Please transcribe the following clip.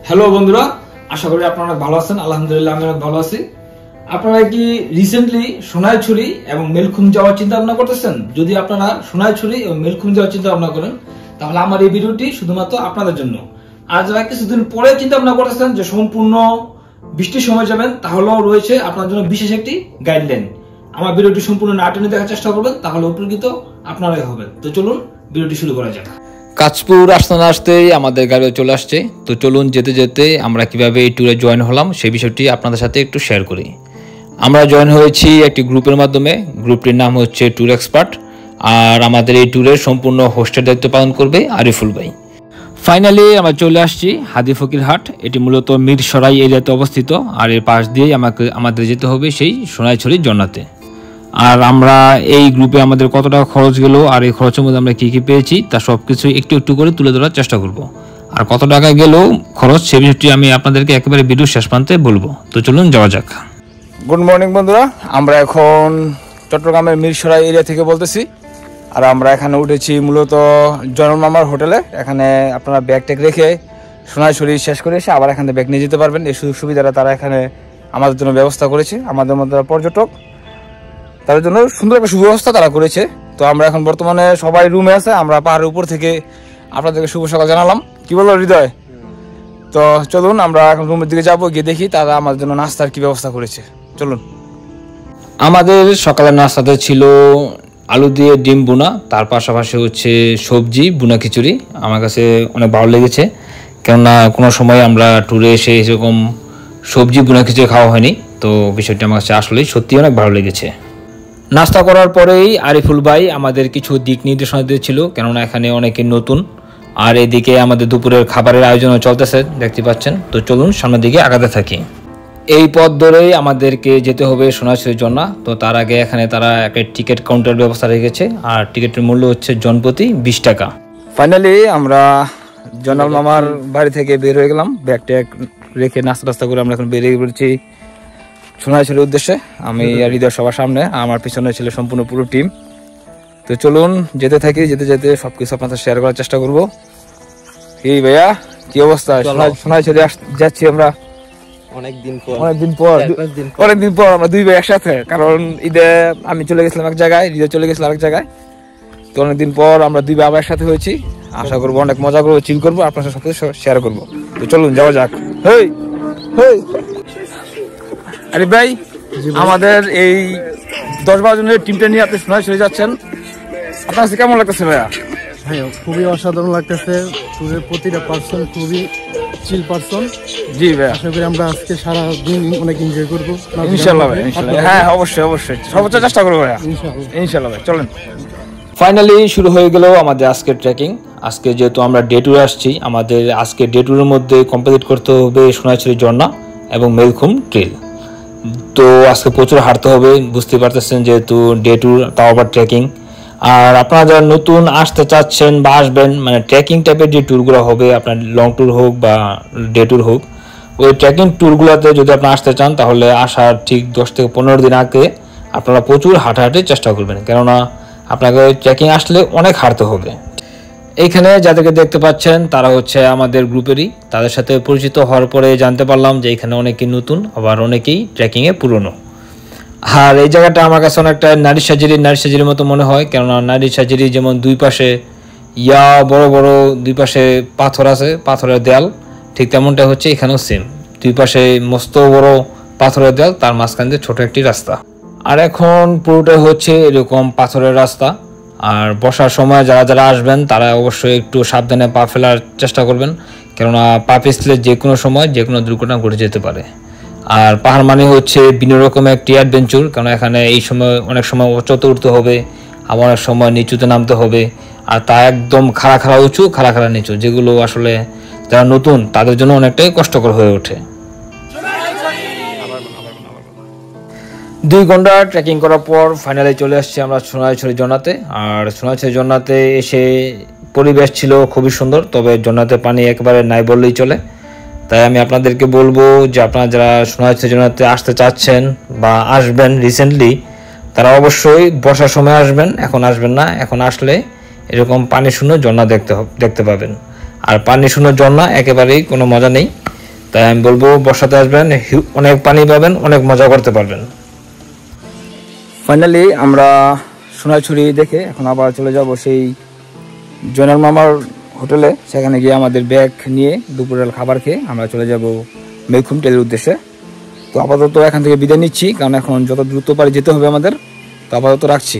Hello বন্ধুরা, আশা করি আপনারা ভালো আছেন। আলহামদুলিল্লাহ আমি ভালো আছি। আপনারা কি রিসেন্টলি সোনাইছড়ি এবং মেলখুম যাওয়ার চিন্তা ভাবনা করতেছেন? যদি আপনারা সোনাইছড়ি এবং মেলখুম যাওয়ার চিন্তা ভাবনা করেন তাহলে আমার এই ভিডিওটি শুধুমাত্র আপনাদের জন্য। আর যারা কিছুদিন পরে চিন্তা ভাবনা করতেছেন যে সম্পূর্ণ বৃষ্টির সময় যাবেন, তাহলেও রয়েছে আপনার জন্য বিশেষ একটি গাইডলাইন। আমার ভিডিওটি সম্পূর্ণ না টেনে দেখার চেষ্টা করবেন, তাহলে উপকৃত আপনারাই হবেন। তো চলুন ভিডিওটি শুরু করা যাক। কাঁচপুর আসতে না আসতেই আমাদের গাড়ি চলে আসছে। তো চলুন যেতে যেতে আমরা কিভাবে এই ট্যুরে জয়েন হলাম সেই বিষয়টি আপনাদের সাথে একটু শেয়ার করি। আমরা জয়েন হয়েছি একটি গ্রুপের মাধ্যমে। গ্রুপটির নাম হচ্ছে ট্যুর এক্সপার্ট। আর আমাদের এই ট্যুরের সম্পূর্ণ হোস্টের দায়িত্ব পালন করবে আরিফুল ভাই। ফাইনালি আমরা চলে আসছি হাদি ফকির হাট। এটি মূলত মিরসরাই এরিয়াতে অবস্থিত। আর এর পাশ দিয়েই আমাদের যেতে হবে সেই সোনাইছড়ি জন্নাতে। আর আমরা এই গ্রুপে আমাদের কত টাকা খরচ গেল আর এই খরচের মধ্যে আমরা কী কী পেয়েছি তা সব কিছু একটু একটু করে তুলে ধরার চেষ্টা করব। আর কত টাকা গেল খরচ সে বিষয়টি আমি আপনাদেরকে একেবারে ভিডিও শেষ প্রান্তে বলবো। তো চলুন যাওয়া যাক। গুড মর্নিং বন্ধুরা, আমরা এখন চট্টগ্রামের মিরসরাই এরিয়া থেকে বলতেছি। আর আমরা এখানে উঠেছি মূলত জয়নুল মামার হোটেলে। এখানে আপনারা ব্যাগ ট্যাগ রেখে সোনাইছড়ি শেষ করে এসে আবার এখানে ব্যাগ নিয়ে যেতে পারবেন। এই সুযোগ সুবিধাটা তারা এখানে আমাদের জন্য ব্যবস্থা করেছে। আমাদের মধ্যে পর্যটক তাদের জন্য সুন্দর একটা সুব্যবস্থা তারা করেছে। তো আমরা এখন বর্তমানে সবাই রুমে আছে। আমরা পাহাড়ের উপর থেকে আপনাদেরকে শুভ সকাল জানালাম। কি বলো হৃদয়? তো চলুন আমরা এখন রুমের দিকে যাবো, গিয়ে দেখি তারা আমাদের জন্য নাস্তার কি ব্যবস্থা করেছে। চলুন। আমাদের সকালের নাস্তাতে ছিল আলু দিয়ে ডিম বোনা, তার পাশাপাশি হচ্ছে সবজি বোনা খিচুড়ি। আমার কাছে অনেক ভালো লেগেছে, কেননা কোনো সময় আমরা ট্যুরে এসে এরকম সবজি বোনা খিচুড়ি খাওয়া হয়নি। তো বিষয়টি আমার কাছে আসলেই সত্যি অনেক ভালো লেগেছে। নাস্তা করার পরেই আরিফুল ভাই আমাদের কিছু দিক নির্দেশনা দিয়েছিল, কেননা এখানে অনেকে নতুন। আর এদিকে আমাদের দুপুরের খাবারের আয়োজনও চলতেছে, দেখতে পাচ্ছেন। তো চলুন সামনের দিকে আগাতে থাকি। এই পথ ধরেই আমাদেরকে যেতে হবে সোনাইছড়ির জন্না। তো তার আগে এখানে তারা একটা টিকিট কাউন্টার ব্যবস্থা রেখেছে। আর টিকিটের মূল্য হচ্ছে জনপ্রতি 20 টাকা। ফাইনালি আমরা জয়নুল মামার বাড়ি থেকে বের হয়ে গেলাম। ব্যাগ ট্যাগ রেখে নাস্তা টাস্তা করে আমরা এখন বেরিয়ে পড়েছি সোনাইছড়ির উদ্দেশ্যে। আমি আর হৃদয় সবার সামনে, আমার পিছনে ছিল সম্পূর্ণ পুরো টিম। তো চলুন যেতে থাকি, যেতে যেতে সবকিছু আপনাদের শেয়ার করার চেষ্টা করব। এই ভাইয়া কি অবস্থা? সোনাইছড়ি যাচ্ছি আমরা অনেকদিন পর আমরা দুই ভাই একসাথে। কারণ ঈদে আমি চলে গেছিলাম এক জায়গায়, ঈদে চলে গেছিলাম এক জায়গায়। তো অনেকদিন পর আমরা দুই ভাই আবার একসাথে হয়েছি। আশা করবো অনেক মজা করবো, চিল করবো, আপনার সাথে শেয়ার করবো। তো চলুন যাওয়া যাক। হেই হেই আরে ভাই, আমাদের এই 10-12 জনের টিমটা নিয়ে আপনি সোনাইছড়ি যাচ্ছেন, আপনার কাছে কেমন লাগতেছে ভাইয়া? হ্যাঁ, খুবই অসাধারণ লাগতেছে। ট্যুরের প্রতিটা পার্সন খুবই চিল পার্সন। জি ভাই, আশা করি আমরা আজকে সারা দিন অনেক এনজয় করবো ইনশাআল্লাহ ভাই। হ্যাঁ অবশ্যই অবশ্যই, সর্বোচ্চ চেষ্টা করবো ভাইয়া, ইনশাআল্লাহ ভাই। চলেন। ফাইনালি শুরু হয়ে গেল আমাদের আজকের ট্রেকিং। আজকে যেহেতু আমরা ডে ট্যুরে আসছি, আমাদের আজকে ডে ট্যুরের মধ্যে কমপ্লিট করতে হবে সোনাইছড়ি ঝর্ণা এবং মেলখুম ট্রেল। তো আজকে প্রচুর হাঁটতে হবে, বুঝতে পারতেছেন, যেহেতু ডে ট্যুর, তাও আবার ট্রেকিং। আর আপনারা যারা নতুন আসতে চাচ্ছেন বা আসবেন, মানে ট্রেকিং টাইপের যে ট্যুরগুলো হবে, আপনার লং ট্যুর হোক বা ডে ট্যুর হোক, ওই ট্রেকিং ট্যুরগুলোতে যদি আপনারা আসতে চান তাহলে আসার ঠিক 10 থেকে 15 দিন আগে আপনারা প্রচুর হাঁটাহাঁটির চেষ্টা করবেন, কেননা আপনাকে ট্রেকিং আসলে অনেক হাঁটতে হবে। এইখানে যাদেরকে দেখতে পাচ্ছেন তারা হচ্ছে আমাদের গ্রুপেরই। তাদের সাথে পরিচিত হওয়ার পরে জানতে পারলাম যে এখানে অনেকেই নতুন, আবার অনেকেই ট্রেকিংয়ে পুরনো। আর এই জায়গাটা আমার কাছে অনেকটা নারী সাজির মতো মনে হয়, কেননা নারী সাজিরি যেমন দুই পাশে বড় বড় দুই পাশে পাথর আছে, পাথরের দেয়াল, ঠিক তেমনটা হচ্ছে এখানেও সেম। দুই পাশে মস্ত বড় পাথরের দেয়াল, তার মাঝখান দিয়ে ছোট একটি রাস্তা। আর এখন পুরোটাই হচ্ছে এরকম পাথরের রাস্তা। আর বসার সময় যারা যারা আসবেন তারা অবশ্যই একটু সাবধানে পা ফেলার চেষ্টা করবেন, কেননা পা পিছলে যে কোনো সময় যে কোনো দুর্ঘটনা ঘটে যেতে পারে। আর পাহাড় মানে হচ্ছে বিভিন্ন রকমের একটি অ্যাডভেঞ্চার, কারণ এখানে এই সময় অনেক সময় উঁচুতে উঠতে হবে, আবার অনেক সময় নিচুতে নামতে হবে। আর তা একদম খাড়া উঁচু, খাড়া নিচু, যেগুলো আসলে যারা নতুন তাদের জন্য অনেকটাই কষ্টকর হয়ে ওঠে। 2 ঘন্টা ট্রেকিং করার পর ফাইনালি চলে আসছি আমরা সোনাইছড়ি জন্নাতে। আর সোনাইছড়ি জন্নাতে এসে পরিবেশ ছিল খুবই সুন্দর, তবে জন্নাতে পানি একেবারে নাই বললেই চলে। তাই আমি আপনাদেরকে বলবো যে আপনারা যারা সোনাইছড়ি জন্নাতে আসতে চাচ্ছেন বা আসবেন রিসেন্টলি, তারা অবশ্যই বর্ষার সময় আসবেন, এখন আসবেন না। এখন আসলে এরকম পানি শূন্য ঝর্ণা দেখতে পাবেন। আর পানি শূন্য ঝর্ণা একেবারেই কোনো মজা নেই। তাই আমি বলবো বর্ষাতে আসবেন, অনেক পানি পাবেন, অনেক মজা করতে পারবেন। ফাইনালি আমরা সোনাইছড়ি দেখে এখন আবার চলে যাব সেই জয়নাল মামার হোটেলে। সেখানে গিয়ে আমাদের ব্যাগ নিয়ে দুপুরের খাবার খেয়ে আমরা চলে যাব মেলখুম ট্রেলের উদ্দেশ্যে। তো আপাতত এখান থেকে বিদায় নিচ্ছি, কারণ এখন যত দ্রুত পারি যেতে হবে আমাদের। তো আপাতত রাখছি।